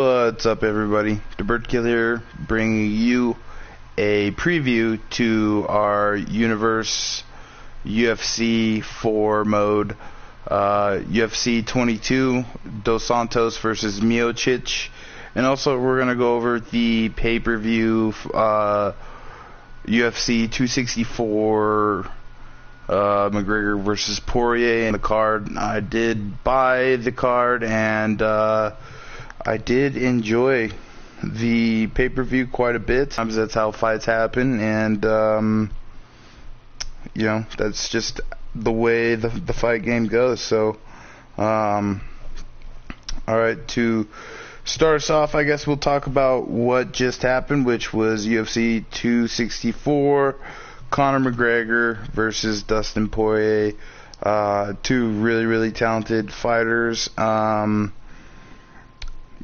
What's up, everybody? The Birdkill here, bringing you a preview to our Universe UFC 4 mode. UFC 22, Dos Santos versus Miocic. And also, we're going to go over the pay-per-view UFC 264 McGregor versus Poirier in the card. I did buy the card, and I did enjoy the pay-per-view quite a bit. Sometimes that's how fights happen, and that's just the way the fight game goes. So, alright, to start us off, I guess we'll talk about what just happened, which was UFC 264, Conor McGregor versus Dustin Poirier. Two really talented fighters.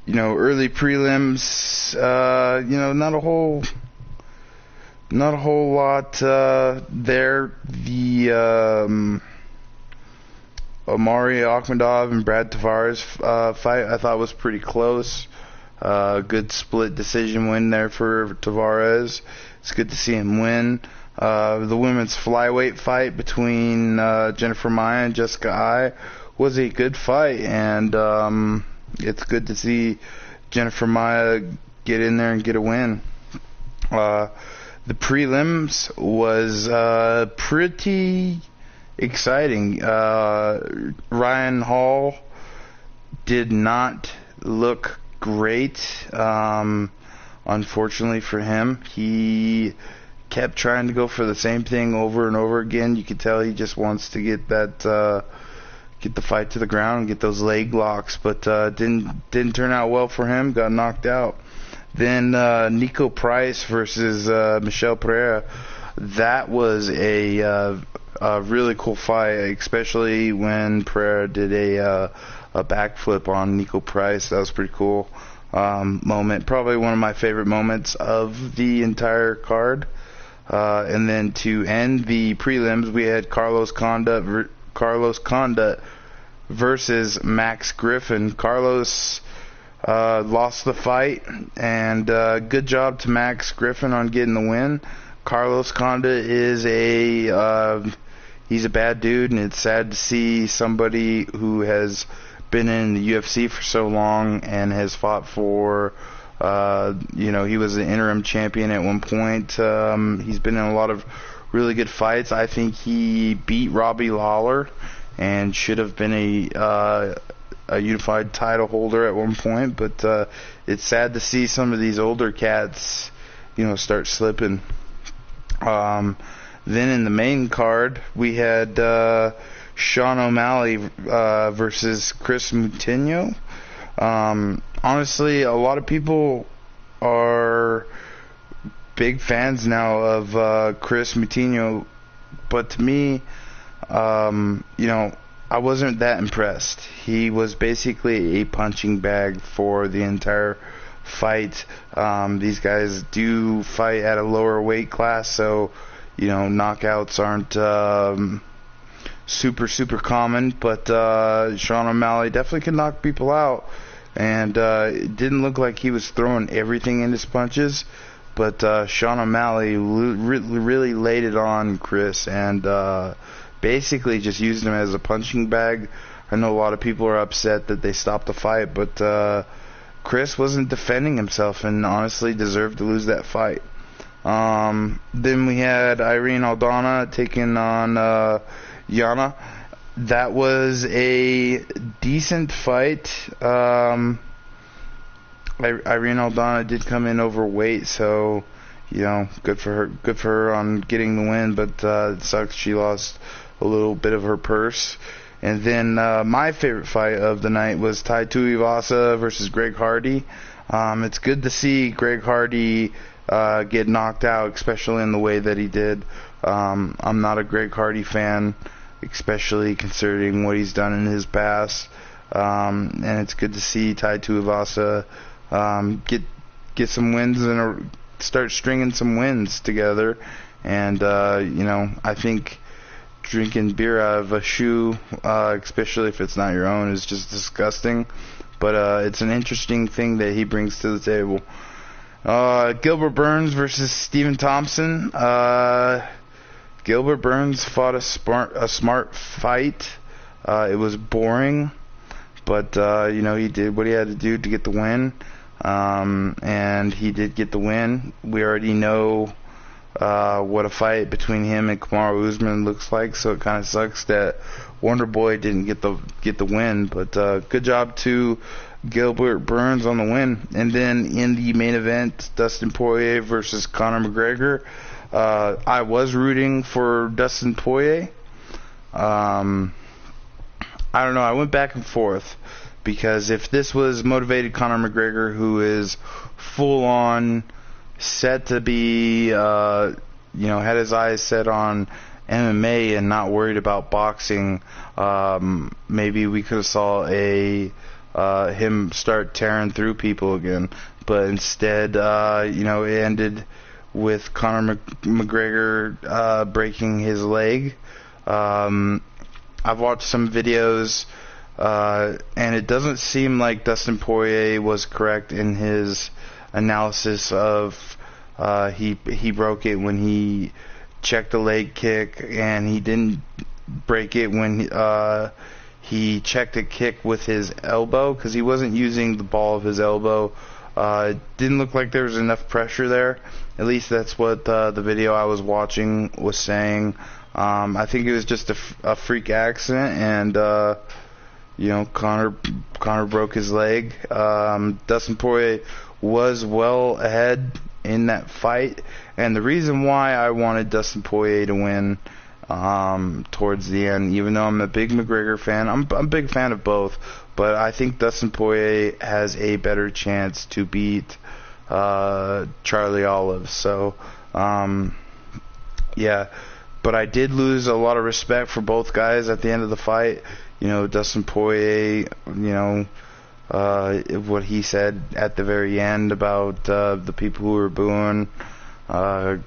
Early prelims, not a whole lot there. The Omari Akhmedov and Brad Tavares fight, I thought, was pretty close. Good split decision win there for Tavares. It's good to see him win. The women's flyweight fight between Jennifer Maia and Jessica Eye was a good fight, and it's good to see Jennifer Maia get in there and get a win. The prelims was pretty exciting. Ryan Hall did not look great, unfortunately for him. He kept trying to go for the same thing over and over again. You could tell he just wants to get that get the fight to the ground and get those leg locks, but didn't turn out well for him. Got knocked out. Then Nico Price versus Michel Pereira. That was a really cool fight, especially when Pereira did a backflip on Nico Price. That was pretty cool moment. Probably one of my favorite moments of the entire card. And then to end the prelims, we had Carlos Condit versus Max Griffin. Carlos lost the fight, and good job to Max Griffin on getting the win. Carlos Condit is he's a bad dude, and it's sad to see somebody who has been in the UFC for so long and has fought for he was an interim champion at one point. He's been in a lot of really good fights. I think he beat Robbie Lawler and should have been a unified title holder at one point, but it's sad to see some of these older cats, start slipping. Then in the main card, we had Sean O'Malley versus Chris Moutinho. Honestly, a lot of people are big fans now of Chris Moutinho, but to me, I wasn't that impressed. He was basically a punching bag for the entire fight. These guys do fight at a lower weight class, so knockouts aren't super common, but Sean O'Malley definitely can knock people out, and it didn't look like he was throwing everything in his punches, but Sean O'Malley really laid it on Chris, and basically just used him as a punching bag. I know a lot of people are upset that they stopped the fight, but Chris wasn't defending himself and honestly deserved to lose that fight. Then we had Irene Aldana taking on Yana. That was a decent fight. Irene Aldana did come in overweight, so good for her on getting the win, but it sucks she lost a little bit of her purse. And then my favorite fight of the night was Tai Tuivasa versus Greg Hardy. It's good to see Greg Hardy get knocked out, especially in the way that he did. I'm not a Greg Hardy fan, especially considering what he's done in his past. And it's good to see Tai Tuivasa get some wins and start stringing some wins together. And I think drinking beer out of a shoe, especially if it's not your own, is just disgusting. but it's an interesting thing that he brings to the table. Gilbert Burns versus Stephen Thompson. Gilbert Burns fought a smart fight. It was boring, but he did what he had to do to get the win, and he did get the win. We already know what a fight between him and Kamaru Usman looks like, so it kind of sucks that Wonder Boy didn't get the win. But good job to Gilbert Burns on the win. And then in the main event, Dustin Poirier versus Conor McGregor. I was rooting for Dustin Poirier. I don't know. I went back and forth, because if this was motivated Conor McGregor, who is full on set to be, had his eyes set on MMA and not worried about boxing, maybe we could have saw him start tearing through people again. But instead, it ended with Conor McGregor breaking his leg. I've watched some videos, and it doesn't seem like Dustin Poirier was correct in his analysis of he broke it when he checked the leg kick, and he didn't break it when he checked a kick with his elbow, because he wasn't using the ball of his elbow. It didn't look like there was enough pressure there. At least that's what the video I was watching was saying. I think it was just a freak accident, and Conor broke his leg. Dustin Poirier was well ahead in that fight, and the reason why I wanted Dustin Poirier to win towards the end, even though I'm a big McGregor fan, I'm a big fan of both, but I think Dustin Poirier has a better chance to beat Charlie Olive. So but I did lose a lot of respect for both guys at the end of the fight. Dustin Poirier, what he said at the very end about the people who were booing. I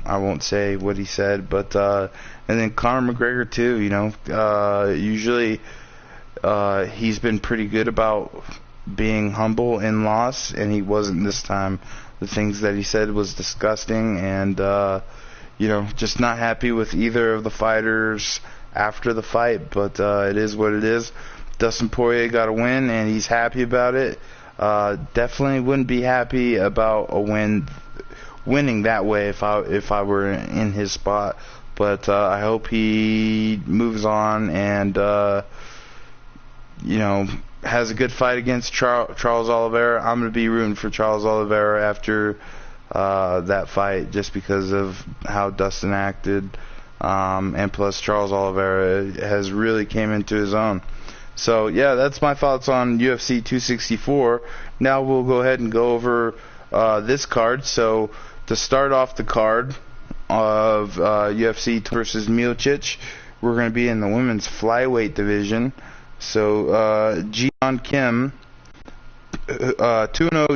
won't say what he said, but and then Conor McGregor too. Usually he's been pretty good about being humble in loss, and he wasn't this time. The things that he said was disgusting, and just not happy with either of the fighters after the fight, but it is what it is. Dustin Poirier got a win, and he's happy about it. Definitely wouldn't be happy about a winning that way if I were in his spot, but I hope he moves on and has a good fight against Charles Oliveira. I'm going to be rooting for Charles Oliveira after that fight, just because of how Dustin acted, and plus Charles Oliveira has really came into his own. So yeah, that's my thoughts on UFC 264. Now we'll go ahead and go over this card. So to start off the card of UFC versus Miocic, we're going to be in the women's flyweight division. So Jeon Kim, 2-0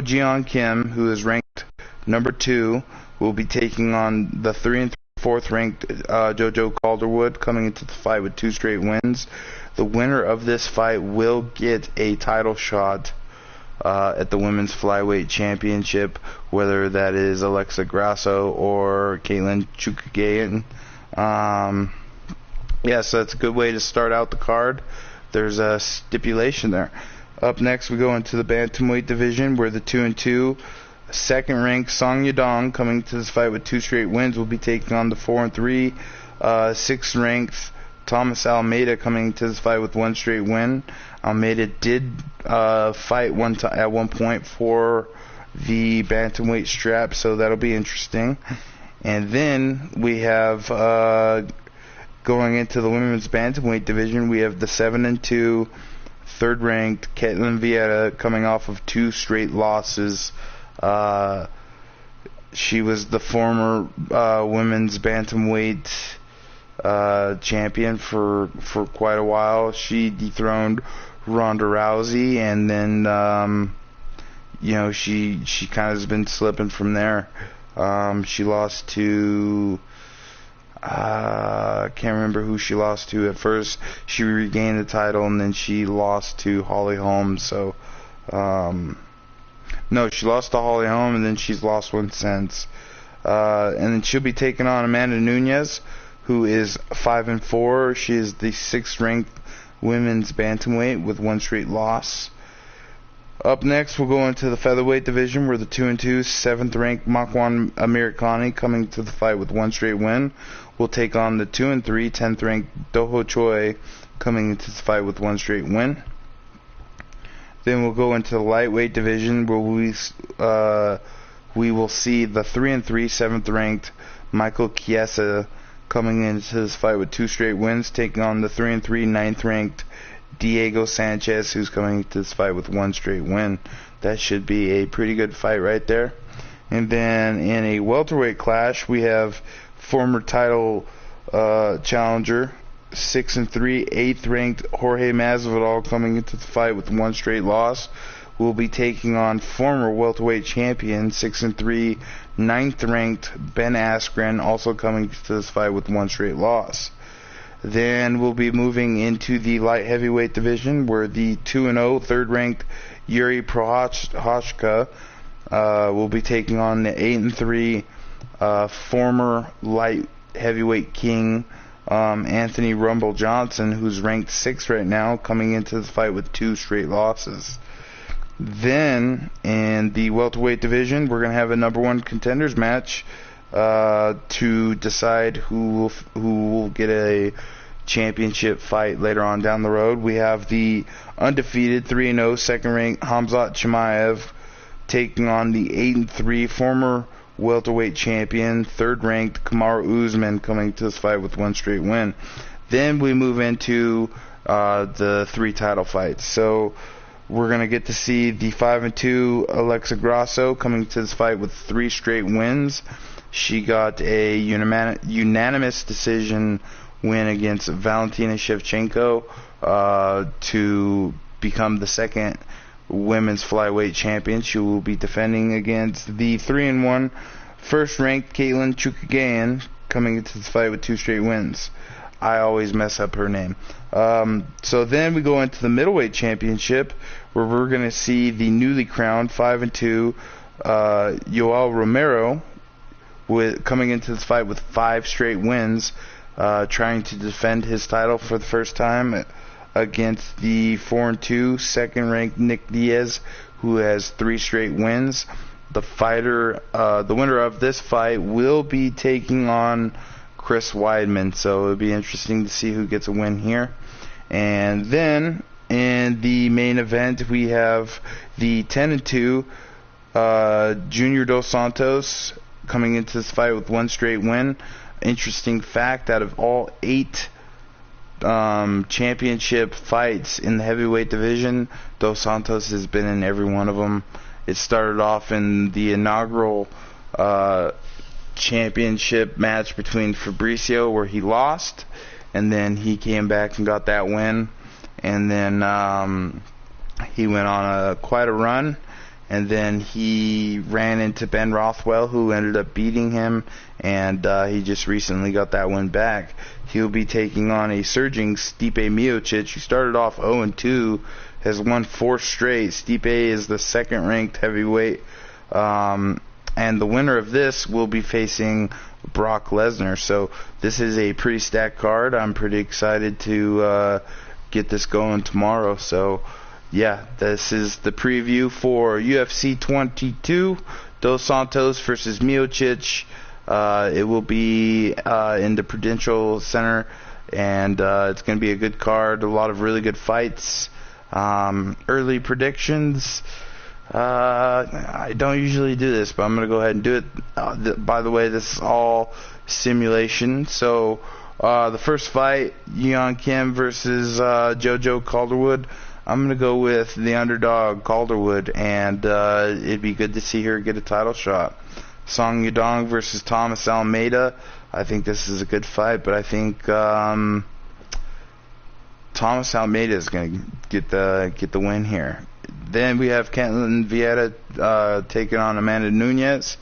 Jeon Kim, who is ranked number 2, will be taking on the 3 and 4th ranked Jojo Calderwood, coming into the fight with 2 straight wins. The winner of this fight will get a title shot at the Women's Flyweight Championship, whether that is Alexa Grasso or Caitlin Chukagayan. So that's a good way to start out the card. There's a stipulation there. Up next, we go into the bantamweight division, where the 2-2 second-ranked Song Yadong, coming to this fight with 2 straight wins, will be taking on the 4-3 6th-ranked Thomas Almeida, coming to this fight with 1 straight win. Almeida did fight at one point for the bantamweight strap, so that'll be interesting. And then we have going into the women's bantamweight division, we have the 7-2 third-ranked Ketlin Vieira, coming off of 2 straight losses. She was the former women's bantamweight champion for quite a while. She dethroned Ronda Rousey, and then she kind of has been slipping from there. She lost to I can't remember who she lost to at first. She regained the title, and then she lost to Holly Holm. So No, she lost to Holly Holm, and then she's lost one since. And then she'll be taking on Amanda Nunes, who is 5-4. She is the 6th ranked women's bantamweight with one straight loss. Up next, we'll go into the featherweight division, where the 2-2, 7th ranked Makwan Amerikani, coming to the fight with one straight win, will take on the 2-3, 10th ranked Doho Choi, coming into the fight with one straight win. Then we'll go into the lightweight division, where we will see the 3-3, 7th ranked Michael Chiesa coming into this fight with two straight wins, taking on the 3-3, 9th ranked Diego Sanchez, who's coming into this fight with one straight win. That should be a pretty good fight right there. And then in a welterweight clash, we have former title challenger, 6-3, 8th ranked Jorge Masvidal, coming into the fight with one straight loss. Will be taking on former welterweight champion, 6-3, 9th ranked Ben Askren, also coming to this fight with one straight loss. Then we'll be moving into the light heavyweight division, where the 2-0, 3rd ranked Yuri Prochazka will be taking on the 8-3 former light heavyweight king, Anthony Rumble Johnson, who's ranked 6th right now, coming into the fight with two straight losses. Then, in the welterweight division, we're going to have a number one contenders match to decide who will get a championship fight later on down the road. We have the undefeated 3-0 2nd-ranked Khamzat Chimaev taking on the 8-3 former welterweight champion, 3rd-ranked Kamaru Usman, coming to this fight with one straight win. Then we move into the 3 title fights. So we're going to get to see the 5-2 Alexa Grasso coming to this fight with 3 straight wins. She got a unanimous decision win against Valentina Shevchenko to become the 2nd women's flyweight champion. She will be defending against the 3-1 1st-ranked Caitlin Chukagayan, coming into this fight with 2 straight wins. I always mess up her name. So then we go into the middleweight championship, where we're going to see the newly crowned 5-2 Yoel Romero coming into this fight with 5 straight wins, trying to defend his title for the first time against the 4-2 2nd-ranked Nick Diaz, who has 3 straight wins. The winner of this fight will be taking on Chris Weidman, so it'll be interesting to see who gets a win here. And then in the main event, we have the 10-2 Junior Dos Santos coming into this fight with one straight win. Interesting fact, out of all 8 championship fights in the heavyweight division, Dos Santos has been in every one of them. It started off in the inaugural championship match between Fabricio, where he lost, and then he came back and got that win, and then he went on quite a run, and then he ran into Ben Rothwell, who ended up beating him, and he just recently got that win back. He'll be taking on a surging Stipe Miocic, who started off 0-2, has won 4 straight. Stipe is the 2nd-ranked heavyweight, and the winner of this will be facing Brock Lesnar. So this is a pretty stacked card. I'm pretty excited to get this going tomorrow. So yeah, this is the preview for UFC 22, Dos Santos versus Miocic. It will be in the Prudential Center, and it's going to be a good card, a lot of really good fights. Early predictions. I don't usually do this, but I'm going to go ahead and do it. By the way, this is all simulation. So the first fight, Yeon Kim versus JoJo Calderwood. I'm going to go with the underdog, Calderwood, and it'd be good to see her get a title shot. Song Yudong versus Thomas Almeida. I think this is a good fight, but I think Thomas Almeida is going to get the win here. Then we have Ketlin Vieira taking on Amanda Nunes.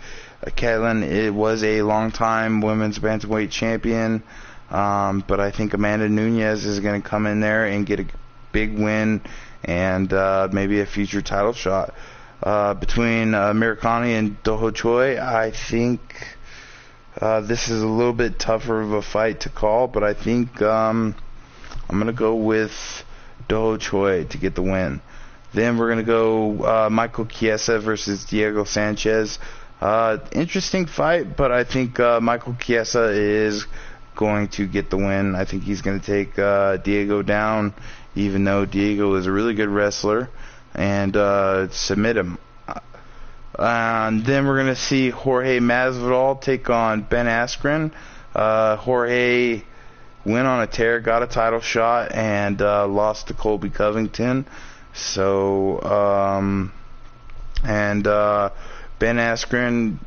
Ketlin was a long-time women's bantamweight champion, but I think Amanda Nunes is going to come in there and get a big win and maybe a future title shot. Between Mirkani and Doho Choi, I think this is a little bit tougher of a fight to call, but I think I'm going to go with Doho Choi to get the win. Then we're going to go Michael Chiesa versus Diego Sanchez. Interesting fight, but I think Michael Chiesa is going to get the win. I think he's going to take Diego down, even though Diego is a really good wrestler, and submit him. And then we're going to see Jorge Masvidal take on Ben Askren. Jorge went on a tear, got a title shot, and lost to Colby Covington. So, Ben Askren,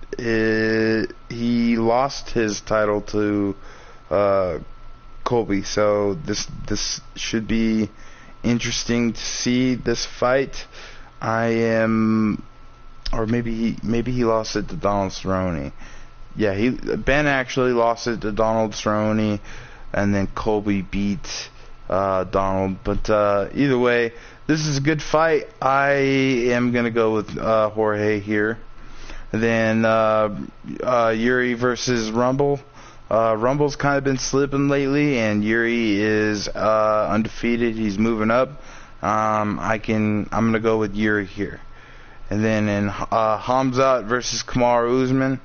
he lost his title to Colby. So this should be interesting to see this fight. Or maybe he lost it to Donald Cerrone. Yeah, Ben actually lost it to Donald Cerrone, and then Colby beat Donald. But either way, this is a good fight. I am gonna go with Jorge here. Then Yuri versus Rumble. Rumble's kind of been slipping lately, and Yuri is undefeated. He's moving up. I'm gonna go with Yuri here. And then in Hamzat versus Kamaru Usman,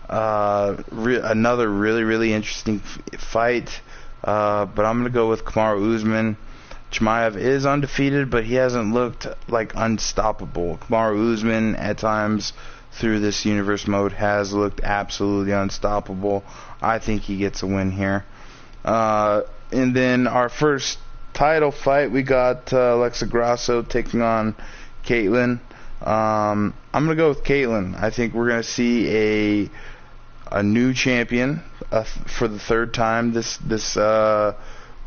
another really interesting fight. But I'm gonna go with Kamaru Usman. Chimaev is undefeated, but he hasn't looked like unstoppable. Kamaru Usman at times through this universe mode has looked absolutely unstoppable. I think he gets a win here. And then our first title fight, we got Alexa Grasso taking on Caitlyn. I'm gonna go with Caitlyn. I think we're gonna see a new champion for the third time. The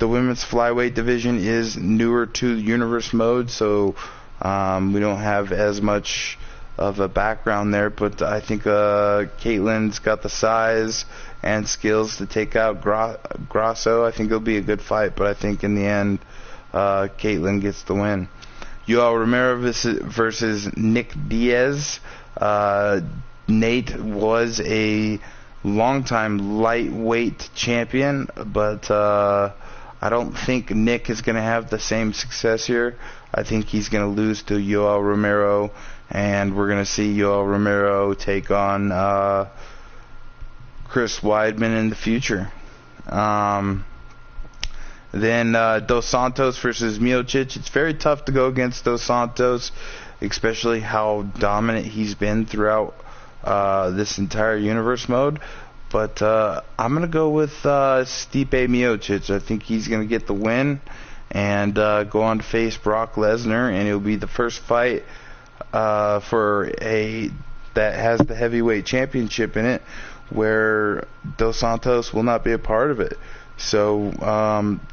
women's flyweight division is newer to universe mode, so we don't have as much of a background there, but I think Caitlyn's got the size and skills to take out Grasso. I think it'll be a good fight, but I think in the end Caitlyn gets the win. Yoel Romero versus Nick Diaz. Nate was a longtime lightweight champion, but I don't think Nick is going to have the same success here. I think he's going to lose to Yoel Romero, and we're going to see Yoel Romero take on Chris Weidman in the future. Then Dos Santos versus Miocic. It's very tough to go against Dos Santos, especially how dominant he's been throughout this entire universe mode. But I'm going to go with Stipe Miocic. I think he's going to get the win and go on to face Brock Lesnar, and it'll be the first fight that has the heavyweight championship in it, where Dos Santos will not be a part of it. So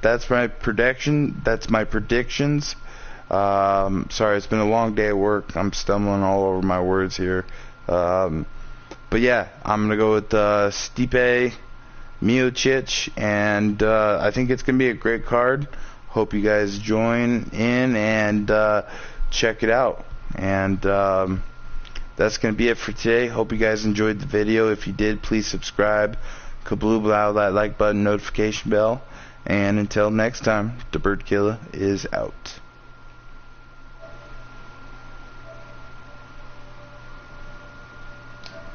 that's my prediction. That's my predictions. Sorry, it's been a long day at work. I'm stumbling all over my words here. But yeah, I'm going to go with Stipe Miocic, and I think it's going to be a great card. Hope you guys join in and check it out. And that's going to be it for today. Hope you guys enjoyed the video. If you did, please subscribe. Kabloob loud that like button, notification bell. And until next time, the Bird Killer is out.